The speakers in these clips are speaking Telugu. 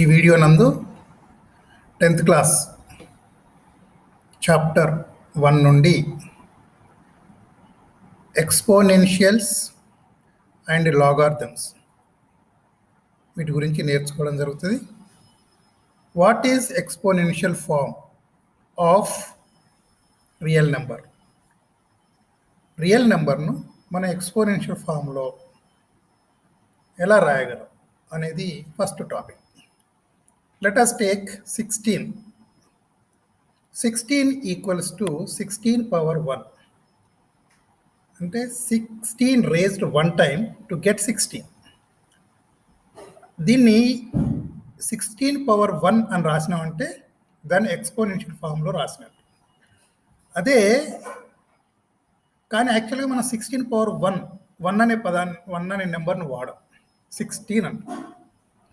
ఈ వీడియో నందు 10th క్లాస్ చాప్టర్ 1 నుండి ఎక్స్పోనెన్షియల్స్ అండ్ లాగారిథమ్స్ వీటి గురించి నేర్చుకోవడం జరుగుతుంది. What is exponential form of real number? Real నెంబర్ను మన ఎక్స్పోనెన్షియల్ ఫామ్లో ఎలా రాయగలం అనేది first topic. Let us take 16. 16 equals to 16 power 1. అంటే 16 raised one time to get 16. దీన్ని 16 power 1 అని రాసినామంటే దాన్ని ఎక్స్పోనెన్షియల్ ఫామ్లో రాసినట్టు. అదే కానీ యాక్చువల్గా మనం 16 పవర్ 1 అనే పదాన్ని 1 అనే నెంబర్ను వాడం 16 అంట.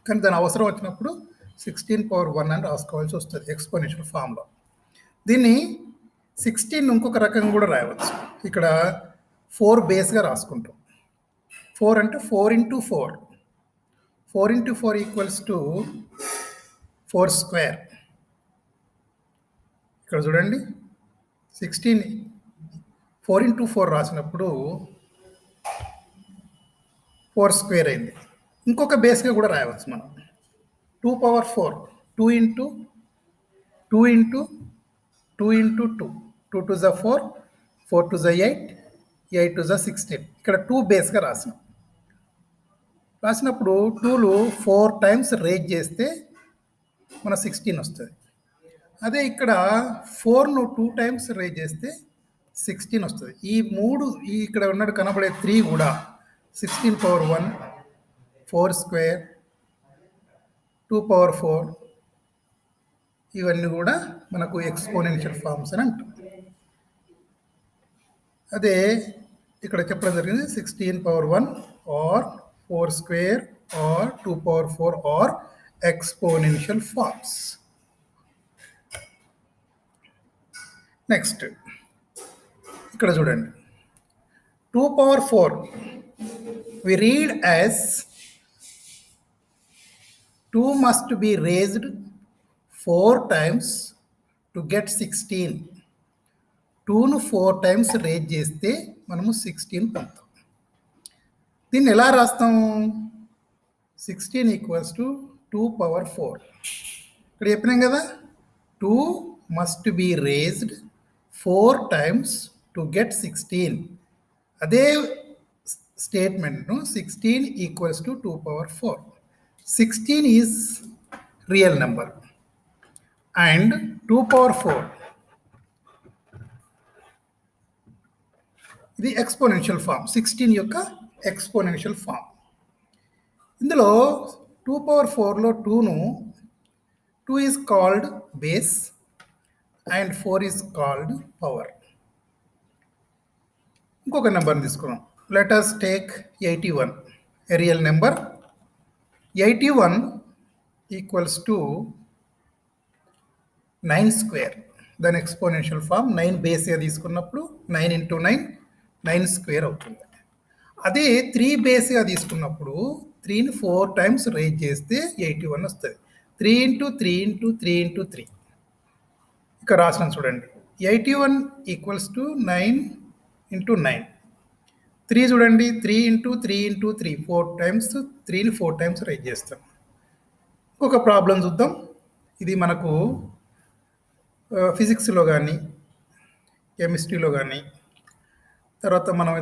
కానీ దాని అవసరం వచ్చినప్పుడు 16 పవర్ 1 అని రాసుకోవాల్సి వస్తుంది ఎక్స్పోనెన్షియల్ ఫామ్లో. దీన్ని 16 ఇంకొక రకంగా కూడా రాయవచ్చు. ఇక్కడ 4 బేస్గా రాసుకుంటాం. 4 అంటే 4 into 4. 4 into 4 equals to 4 square. ఇక్కడ చూడండి 16 4 into 4 రాసినప్పుడు 4 స్క్వేర్ అయింది. ఇంకొక బేస్గా కూడా రాయవచ్చు మనం. 2 power 4, 2 into 2 into 2 into 2, 2 to the 4, 4 to the 8, 8 to the 16. ఇక్కడ 2 బేస్గా రాసినప్పుడు 2లు 4 టైమ్స్ రేజ్ చేస్తే మన 16 వస్తుంది. అదే ఇక్కడ 4ను 2 టైమ్స్ రేజ్ చేస్తే 16 వస్తుంది. ఈ మూడు ఇక్కడ ఉన్నట్టు కనబడే 3 కూడా 16 power 1, 4 స్క్వేర్, 2 power 4 ఇవన్నీ కూడా మనకు ఎక్స్పోనెన్షియల్ ఫార్మ్స్ అని అంటాం. అదే ఇక్కడ చెప్పడం జరిగింది 16 power 1 or 4 square or 2 power 4 or exponential forms. Next ఇక్కడ చూడండి 2 power 4 we read as 2 must be raised 4 times to get 16. 2ను 4 టైమ్స్ రేజ్ చేస్తే మనము 16 పొందుతాం. దీన్ని ఎలా రాస్తాము? 16 ఈక్వల్స్ టు 2 power 4. ఇక్కడ చెప్పినాం కదా 2 must be raised 4 times to get 16. అదే స్టేట్మెంట్ను 16 equals to 2 power 4. 16 is real number and 2 power 4 ఇది ఎక్స్పోనెన్షియల్ ఫామ్. 16 యొక్క ఎక్స్పోనెన్షియల్ ఫామ్. ఇందులో 2 power 4లో 2 is called base and 4 is called power. ఇంకొక నెంబర్ని తీసుకున్నాం. Let us take 81, a real number. 81 equals to 9 square. దాని ఎక్స్పోనెన్షియల్ ఫామ్ 9 బేస్గా తీసుకున్నప్పుడు 9 into 9 9 స్క్వేర్ అవుతుంది. అదే 3 బేస్గా తీసుకున్నప్పుడు 3ని 4 టైమ్స్ రేజ్ చేస్తే 81 వస్తుంది. 3 into 3 into 3 into 3 ఇక్కడ రాసిన చూడండి 81 ఈక్వల్స్ టు 9 into 9. 3 చూడండి 3 into 3 into 3 4 times 3ని 4 times rise చేస్తాం. ఇంకొక ప్రాబ్లం చూద్దాం. ఇది మనకు ఫిజిక్స్లో కానీ కెమిస్ట్రీలో కానీ తర్వాత మనం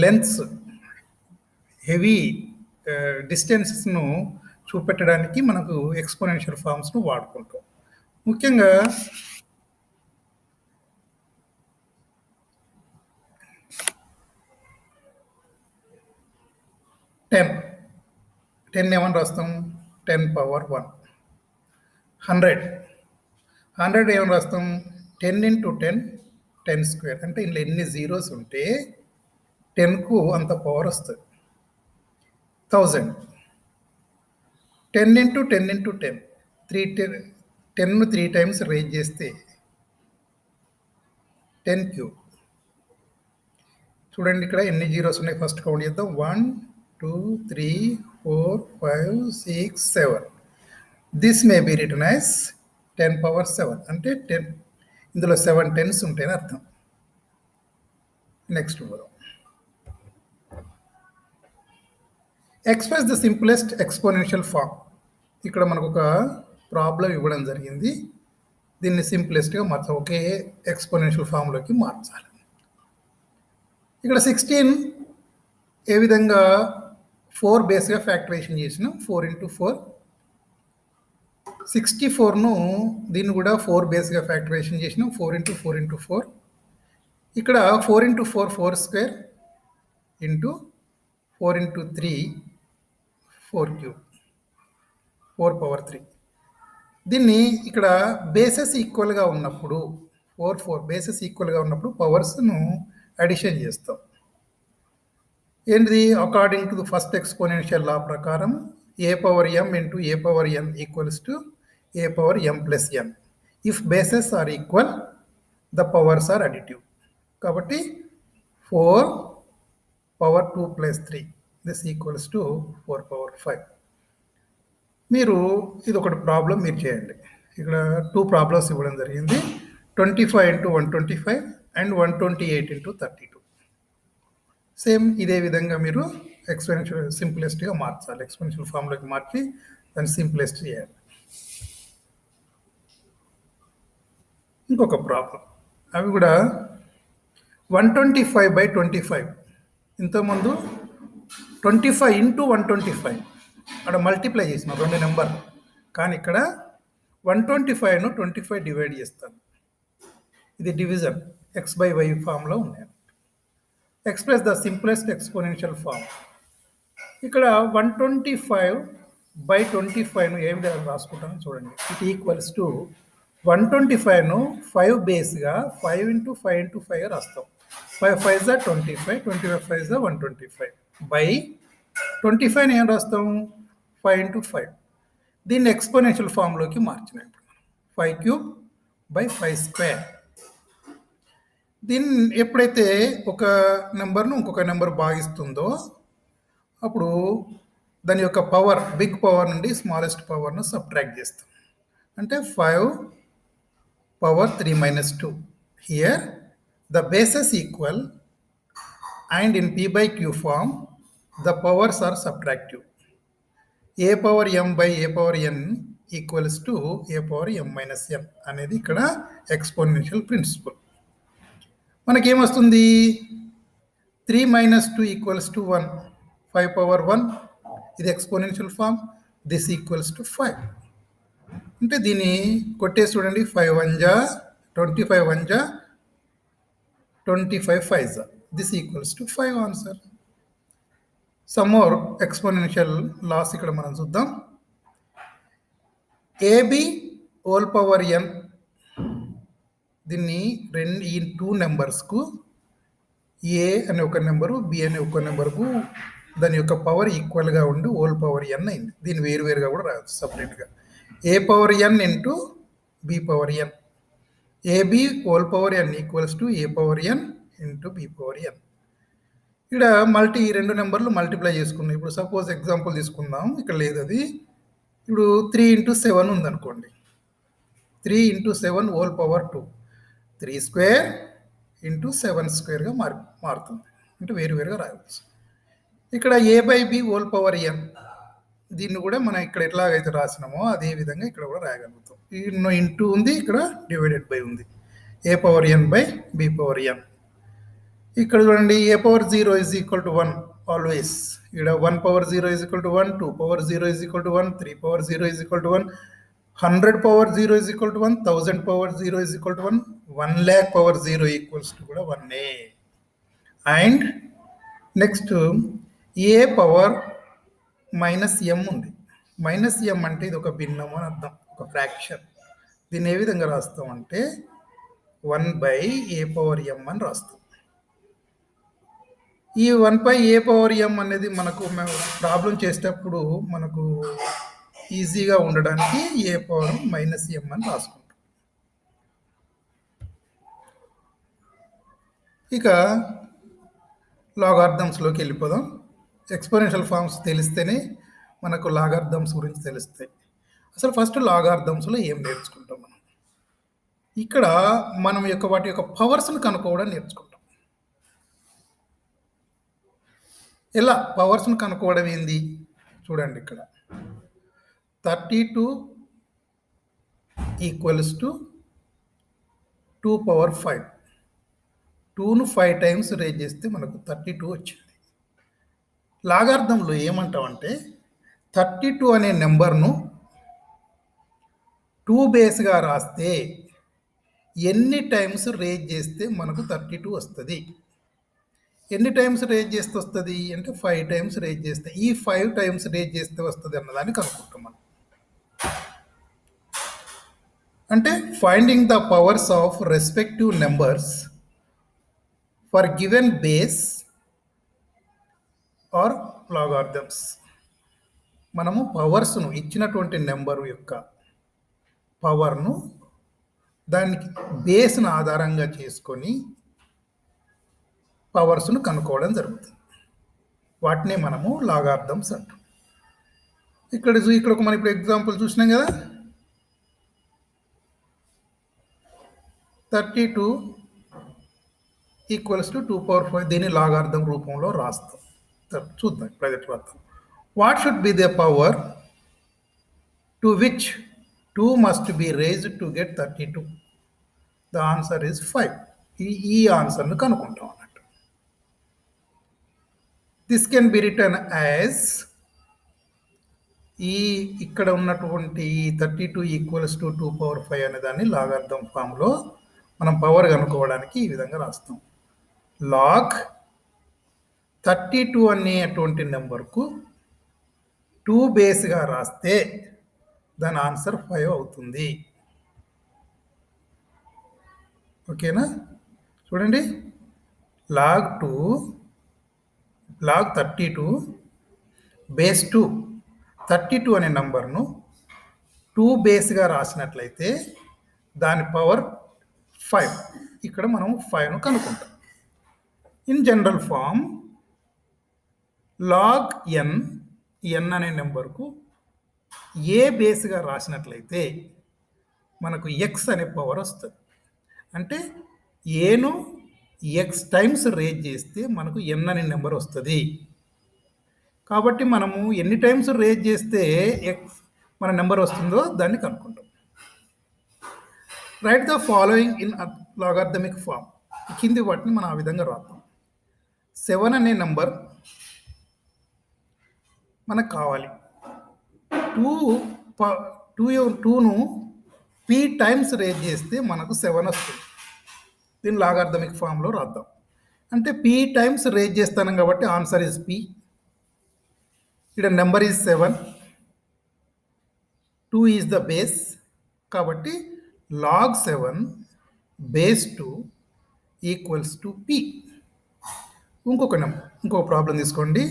లెంత్స్ హెవీ డిస్టెన్సెస్ను చూపెట్టడానికి మనకు ఎక్స్పోనెన్షియల్ ఫార్మ్స్ను వాడుకుంటాం. ముఖ్యంగా టెన్ ఏమని రాస్తాం? 10 power 1. 100 ఏమని రాస్తాం? 10 into 10 10 స్క్వేర్. అంటే ఇందులో ఎన్ని జీరోస్ ఉంటే 10కు అంత పవర్ వస్తుంది. 1000 10 into 10 into 10 10ను 3 టైమ్స్ రేజ్ చేస్తే 10 క్యూబ్. చూడండి ఇక్కడ ఎన్ని జీరోస్ ఉన్నాయి. ఫస్ట్ కౌంట్ చేద్దాం. 1 2 3 4 5 6 7. This may be written as 10^7 అంటే 10 ఇందులో 7 10s ఉంటాయని అర్థం. Next express the simplest exponential form. ఇక్కడ మనకు ఒక ప్రాబ్లం ఇవ్వడం జరిగింది. దీన్ని సింప్లెస్ట్గా మార్చాలి, ఒకే ఎక్స్పోనెన్షియల్ ఫామ్లోకి మార్చాలి. ఇక్కడ 16 ఏ విధంగా 4 బేస్గా ఫ్యాక్టరైజేషన్ చేసినాం. 4 × 4 64ను దీన్ని కూడా 4 బేస్గా ఫ్యాక్టరైజేషన్ చేసినాం. 4 × 4 × 4 ఇక్కడ 4 × 4 4² ఇంటూ 4 × 3 4³ 4^3. దీన్ని ఇక్కడ బేసెస్ ఈక్వల్గా ఉన్నప్పుడు 4 బేసెస్ ఈక్వల్గా ఉన్నప్పుడు పవర్స్ను అడిషన్ చేస్తాం. ఏంటిది? According to the first exponential law ప్రకారం a⁴m into a⁴n equals to a⁴m + n. If bases are equal the powers are additive. కాబట్టి 4^2 + 3 దిస్ ఈక్వల్స్ టు 4^5. మీరు ఇది ఒకటి ప్రాబ్లం మీరు చేయండి. ఇక్కడ 2 ప్రాబ్లమ్స్ ఇవ్వడం జరిగింది. 25 × 125 అండ్ 128 × 32. సేమ్ ఇదే విధంగా మీరు ఎక్స్పోనెన్షియల్ సింప్లెస్ట్గా మార్చాలి. ఎక్స్పోనెన్షియల్ ఫామ్లోకి మార్చి దాన్ని సింప్లెస్ట్ చేయాలి. ఇంకొక ప్రాబ్లం, అవి కూడా 125/25. ఇంతకుముందు 25 × 125 అక్కడ మల్టిప్లై చేసిన 2 నెంబర్లు, కానీ ఇక్కడ 125ను 25 డివైడ్ చేస్తాను. ఇది డివిజన్ x/y ఫామ్లో ఉన్నాయి. Express the simplest exponential form. ఇక్కడ 125/25ను ఏ విధంగా రాసుకుంటానో చూడండి. ఇట్ ఈక్వల్స్ టు 125ను 5 బేస్గా 5 × 5 × 5 రాస్తాం. 5 5s 25, 25 5s 125 బై 25ని ఏం రాస్తాం? 5 × 5. దీన్ని ఎక్స్పోనెన్షియల్ ఫామ్లోకి మార్చినప్పుడు 5³/5². దీన్ని ఎప్పుడైతే ఒక నెంబర్ను ఇంకొక నెంబర్ భాగిస్తుందో అప్పుడు దాని యొక్క పవర్, బిగ్ పవర్ నుండి స్మాలెస్ట్ పవర్ను సబ్ట్రాక్ట్ చేస్తాం. అంటే 5^3 - 2. Here the bases equal and in p/q form the powers are subtractive. a⁴m/a⁴n equals to a⁴m - n అనేది ఇక్కడ ఎక్స్పోనెన్షియల్ ప్రిన్సిపల్. మనకేమొస్తుంది? 3 - 2 = 1. 5^1 ఇది exponential form. This equals to 5. అంటే దీన్ని కొట్టేసి చూడండి. 5 1 25 1 25 5 this equals to 5 answer. Some more exponential laws ఇక్కడ మనం చూద్దాం. ab⁴n దీన్ని ఈ 2 నెంబర్స్కు ఏ అనే ఒక నెంబరు, బి అనే ఒక నెంబర్కు దాని యొక్క పవర్ ఈక్వల్గా ఉండి n అయింది. దీన్ని వేరువేరుగా కూడా రాయొచ్చు సపరేట్గా. a⁴n into b⁴n. ab⁴n equals to a⁴n into b⁴n. ఇక్కడ ఈ 2 నెంబర్లు మల్టిప్లై చేసుకున్నాం. ఇప్పుడు సపోజ్ ఎగ్జాంపుల్ తీసుకుందాం. ఇక్కడ లేదు అది. ఇప్పుడు 3 × 7 ఉందనుకోండి. 3 × 7 2. 3² ఇంటూ 7² మారుతుంది. అంటే వేరువేరుగా రాయవచ్చు. ఇక్కడ a/b⁴n దీన్ని కూడా మనం ఇక్కడ ఎట్లాగైతే రాసినామో అదే విధంగా ఇక్కడ కూడా రాయగలుగుతాం. ఇంటూ ఉంది, ఇక్కడ డివైడెడ్ బై ఉంది. a⁴n/b⁴n. ఇక్కడ చూడండి, a⁴0 = 1 ఆల్వేస్. ఇక్కడ 1⁴0 = 1, 2⁴0 = 1, 3⁴0 = 1, 100⁴0 = 1, 1000⁴0 = 1, 1,00,000⁴0 ఈక్వల్స్ టు కూడా 1. అండ్ నెక్స్ట్ a⁻m ఉంది. -m అంటే ఇది ఒక భిన్నం అని అర్థం, ఒక ఫ్రాక్షన్. దీన్ని ఏ విధంగా రాస్తాం అంటే 1/a⁴m అని రాస్తాం. ఈ 1/a⁴m అనేది మనకు ప్రాబ్లం చేసేటప్పుడు మనకు ఈజీగా ఉండడానికి a⁻m అని రాసుకుంటాం. ఇక లాగార్థమ్స్లోకి వెళ్ళిపోదాం. ఎక్స్పోనెన్షియల్ ఫార్మ్స్ తెలిస్తేనే మనకు లాగార్థమ్స్ గురించి తెలుస్తాయి. అసలు ఫస్ట్ లాగార్థమ్స్లో ఏం నేర్చుకుంటాం మనం? ఇక్కడ మనం వాటి యొక్క పవర్స్ను కనుక్కోవడం నేర్చుకుంటాం. ఎలా పవర్స్ను కనుక్కోవడం ఏంది? చూడండి, ఇక్కడ 32 ఈక్వల్స్ టు 2^5. 2ను 5 టైమ్స్ రేజ్ చేస్తే మనకు 32 వచ్చింది. లాగార్థంలో ఏమంటామంటే 32 అనే నెంబర్ను 2 బేస్గా రాస్తే ఎన్ని టైమ్స్ రేజ్ చేస్తే మనకు 32 వస్తుంది. ఎన్ని టైమ్స్ రేజ్ చేస్తే వస్తుంది అంటే 5 టైమ్స్ రేజ్ చేస్తే, ఈ 5 టైమ్స్ రేజ్ చేస్తే వస్తుంది అన్నదాన్ని కనుక్కుంటాం మనం. అంటే finding the powers of respective numbers for given base or logarithms. మనము పవర్స్ను ఇచ్చినటువంటి నెంబర్ యొక్క పవర్ను దానికి బేస్ను ఆధారంగా చేసుకొని పవర్స్ను కనుక్కోవడం జరుగుతుంది. వాటినే మనము లాగార్థమ్స్ అంటాం. ఇక్కడ మనం ఇప్పుడు ఎగ్జాంపుల్ చూసినాం కదా, 32 ఈక్వల్స్ టు 2^5. దీన్ని లాగార్థం రూపంలో రాస్తాం. చూద్దాం ప్రజెంట్ రాద్దాం. What should be the power to which 2 must be raised to get 32? The answer is 5. ఈ ఆన్సర్ను కనుక్కుంటాం అన్నట్టు. This can be written as, ఇక్కడ ఉన్నటువంటి 32 ఈక్వల్స్ టు 2^5 అనే దాన్ని లాగార్థం ఫామ్లో మనం పవర్ కనుక్కోవడానికి ఈ విధంగా రాస్తాం. లాగ్ 32 అనేటువంటి నెంబర్కు 2 బేస్గా రాస్తే దాని ఆన్సర్ 5 అవుతుంది. ఓకేనా? చూడండి, లాగ్ 32 బేస్ 2, 32 అనే నెంబర్ను 2 బేస్గా రాసినట్లయితే దాని పవర్ 5. ఇక్కడ మనం 5ను కనుక్కుంటాం. In general form, log n అనే నెంబర్కు ఏ బేస్గా రాసినట్లయితే మనకు ఎక్స్ అనే పవర్ వస్తుంది. అంటే ఏను ఎక్స్ టైమ్స్ రేజ్ చేస్తే మనకు ఎన్ అనే నెంబర్ వస్తుంది. కాబట్టి మనము ఎన్ని టైమ్స్ రేజ్ చేస్తే ఎక్స్ మన నెంబర్ వస్తుందో దాన్ని కనుక్కుంటాం. Write the following in logarithmic form. కింది వాటిని మనం ఆ విధంగా రాద్దాం. 7 అనే నెంబర్ మనకు కావాలి. 2ను p టైమ్స్ రేజ్ చేస్తే మనకు 7 వస్తుంది. దీన్ని లాగార్థమిక్ ఫామ్లో రాద్దాం. అంటే p టైమ్స్ రేజ్ చేస్తాను కాబట్టి ఆన్సర్ ఇస్ p. ఇక్కడ number is 7, 2 is the base. కాబట్టి log 7 base 2 equals to p. ఇంకొక ప్రాబ్లం తీసుకోండి.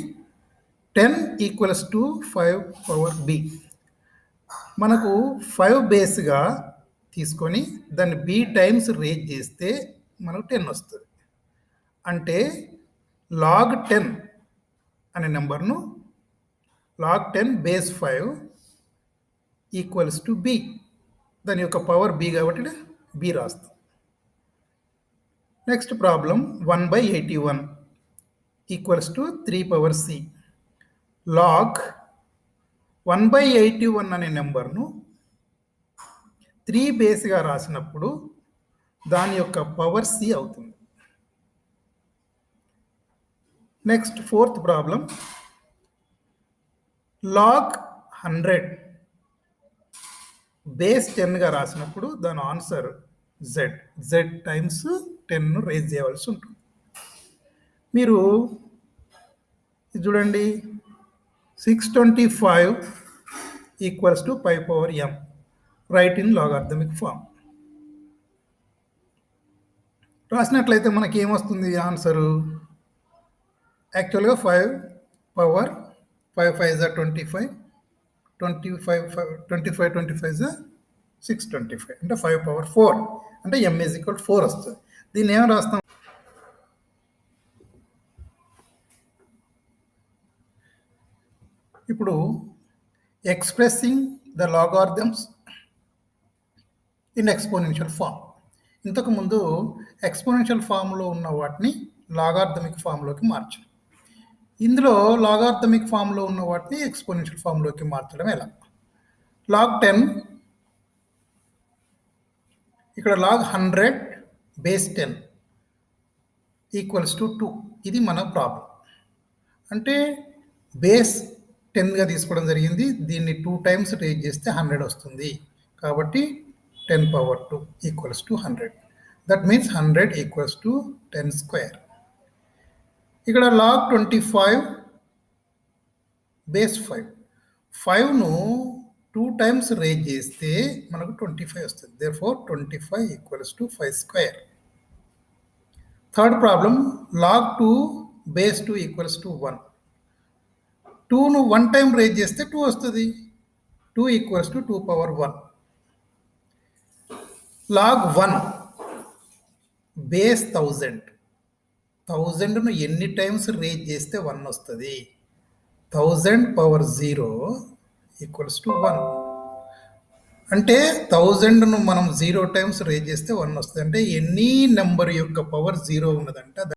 10 ఈక్వల్స్ టు 5^b. మనకు 5 బేస్గా తీసుకొని దాన్ని b టైమ్స్ రేజ్ చేస్తే మనకు 10 వస్తుంది. అంటే log 10 అనే నెంబర్ను log 10 base 5 equals to b. దాని యొక్క పవర్ b కాబట్టి b రాస్తాం. Next problem 1/81 equals to 3^c. Log 1/81 అనే నెంబర్ను 3 బేస్గా రాసినప్పుడు దాని యొక్క పవర్ c అవుతుంది. Next fourth problem, log 100 base 10గా రాసినప్పుడు దాని ఆన్సర్ z టైమ్స్ 10ను రేజ్ చేయవలసి ఉంటుంది. మీరు చూడండి, 625 equals to π/m. Write in logarithmic form. రాసినట్లయితే మనకి ఏమొస్తుంది ఆన్సరు? యాక్చువల్గా 5 పవర్ 5 5 25, 25 625 అంటే 5/4 అంటే m = 4 వస్తుంది. దీన్ని ఏం రాస్తాం? ఇప్పుడు expressing the logarithms in exponential form. ఇంతకుముందు ఎక్స్పోనెన్షియల్ ఫామ్లో ఉన్న వాటిని లాగార్థమిక్ ఫామ్లోకి మార్చాం. ఇందులో లాగార్థమిక్ ఫామ్లో ఉన్న వాటిని ఎక్స్పోనెన్షియల్ ఫామ్లోకి మార్చడం ఎలా? లాగ్ 10, ఇక్కడ లాగ్ 100 బేస్ 10 ఈక్వల్స్ టు 2. ఇది మన ప్రాబ్లం. అంటే బేస్ 10గా తీసుకోవడం జరిగింది. దీన్ని 2 టైమ్స్ రేజ్ చేస్తే 100 వస్తుంది. కాబట్టి 10 power 2 equals to 100. That means 100 equals to 10 square. ఇక్కడ లాగ్ 25 బేస్ 5. 5ను 2 టైమ్స్ రేజ్ చేస్తే మనకు 25 వస్తుంది. Therefore 25 equals to 5 square. Third problem log 2 base 2 equals to 1. 2ను 1 టైం రేజ్ చేస్తే 2 వస్తుంది. 2 equals to 2 power 1. Log 1 base 1000. 1000ను ఎన్ని టైమ్స్ రేజ్ చేస్తే 1 వస్తుంది. 1000 power 0 ఈక్వల్స్ టు 1. అంటే 1000ను మనం 0 టైమ్స్ రేజ్ చేస్తే 1 వస్తుంది. అంటే ఎనీ నెంబర్ యొక్క పవర్ 0 ఉన్నదంట.